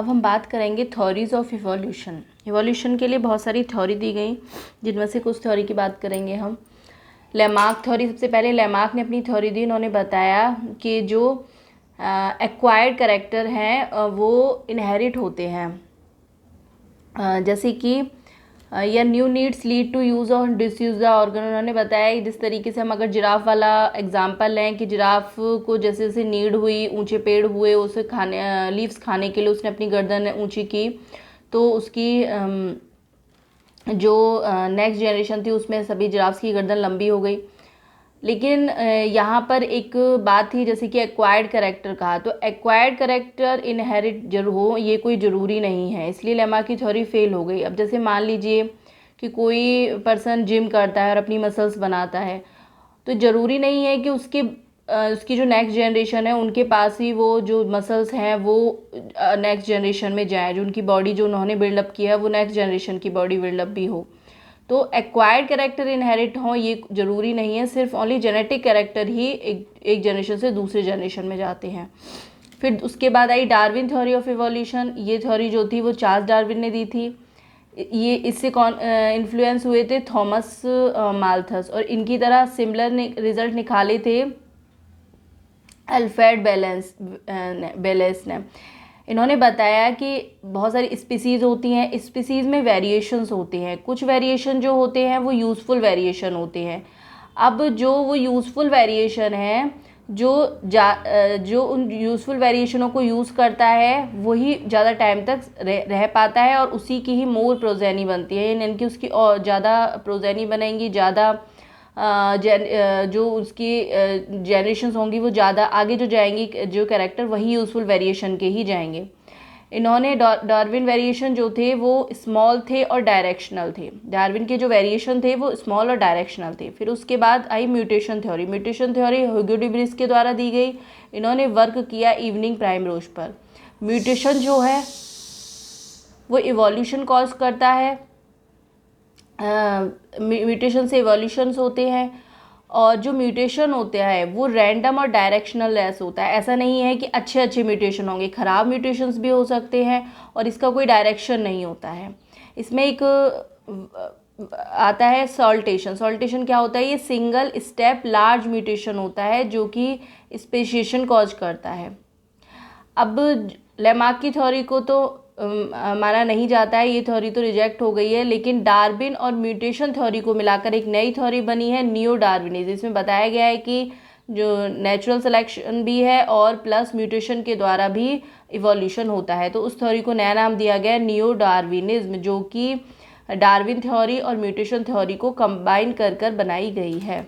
अब हम बात करेंगे थ्योरीज ऑफ इवोल्यूशन। इवोल्यूशन के लिए बहुत सारी थ्योरी दी गई, जिनमें से कुछ थ्योरी की बात करेंगे हम। लेमार्क थ्योरी, सबसे पहले लेमार्क ने अपनी थ्योरी दी। उन्होंने बताया कि जो एक्वायर्ड कैरेक्टर हैं वो इनहेरिट होते हैं, जैसे कि या new needs lead to use और डिसयूज द ऑर्गन। उन्होंने बताया कि जिस तरीके से हम अगर जिराफ वाला एग्जांपल लें कि जिराफ को जैसे जैसे नीड हुई, ऊंचे पेड़ हुए, उसे खाने लीव्स खाने के लिए उसने अपनी गर्दन ऊंची की, तो उसकी जो नेक्स्ट जनरेशन थी उसमें सभी जिराफ्स की गर्दन लंबी हो गई। लेकिन यहाँ पर एक बात थी, जैसे कि एक्वायर्ड कैरेक्टर कहा, तो एक्वायर्ड कैरेक्टर इनहेरिट जरूर हो ये कोई ज़रूरी नहीं है, इसलिए लेमा की थ्योरी फेल हो गई। अब जैसे मान लीजिए कि कोई पर्सन जिम करता है और अपनी मसल्स बनाता है, तो ज़रूरी नहीं है कि उसकी जो नेक्स्ट जनरेशन है उनके पास ही वो जो मसल्स हैं वो नेक्स्ट जनरेशन में जाए, जो उनकी बॉडी जो उन्होंने बिल्डअप किया है वो नेक्स्ट जनरेशन की बॉडी बिल्डअप भी हो। तो एक्वायर्ड कैरेक्टर इनहेरिट हो ये ज़रूरी नहीं है, सिर्फ ओनली जेनेटिक कैरेक्टर ही एक जनरेशन से दूसरे जनरेशन में जाते हैं। फिर उसके बाद आई डार्विन थ्योरी ऑफ इवोल्यूशन। ये थ्योरी जो थी वो चार्ल्स डार्विन ने दी थी। ये इससे कौन इन्फ्लुएंस हुए थे? Thomas Malthus. और इनकी तरह सिमिलर रिजल्ट निकाले थे अल्फ्रेड बेलेस ने। इन्होंने बताया कि बहुत सारी स्पीसीज़ होती हैं, स्पीसीज़ में वेरिएशंस होते हैं, कुछ वेरिएशन जो होते हैं वो यूज़फुल वेरिएशन होते हैं। अब जो वो यूज़फुल वेरिएशन है, जो उन यूज़फुल वेरिएशनों को यूज़ करता है वही ज़्यादा टाइम तक रह पाता है और उसी की ही मोर प्रोजेनी बनती है, यानी कि उसकी और ज़्यादा प्रोजेनी बनेंगी, ज़्यादा जो उसकी जनरेशन्स होंगी वो ज़्यादा आगे जो जाएंगी, जो कैरेक्टर वही यूज़फुल वेरिएशन के ही जाएंगे। इन्होंने डार्विन वेरिएशन जो थे वो स्मॉल थे और डायरेक्शनल थे। डार्विन के जो वेरिएशन थे वो स्मॉल और डायरेक्शनल थे। फिर उसके बाद आई mutation theory. Mutation theory Hugo de Vries के द्वारा दी गई। इन्होंने वर्क किया इवनिंग प्राइमरोज पर। म्यूटेशन जो है वो इवोल्यूशन कॉज करता है, म्यूटेशन से इवोल्यूशंस होते हैं, और जो म्यूटेशन होता है वो रैंडम और डायरेक्शनल लेस होता है। ऐसा नहीं है कि अच्छे अच्छे म्यूटेशन होंगे, ख़राब म्यूटेशंस भी हो सकते हैं और इसका कोई डायरेक्शन नहीं होता है। इसमें एक आता है सॉल्टेशन। सॉल्टेशन क्या होता है? ये सिंगल स्टेप लार्ज म्यूटेशन होता है जो कि स्पेशिएशन कॉज करता है। अब लेमार्क की थ्योरी को तो माना नहीं जाता है, ये थ्योरी तो रिजेक्ट हो गई है, लेकिन डार्विन और म्यूटेशन थ्योरी को मिलाकर एक नई थ्योरी बनी है, नियो डार्विनिज्म। इसमें बताया गया है कि जो नेचुरल सिलेक्शन भी है और प्लस म्यूटेशन के द्वारा भी इवोल्यूशन होता है, तो उस थ्योरी को नया नाम दिया गया है नियो डार्विनिज्म, जो कि डार्विन थ्योरी और म्यूटेशन थ्योरी को कंबाइन कर बनाई गई है।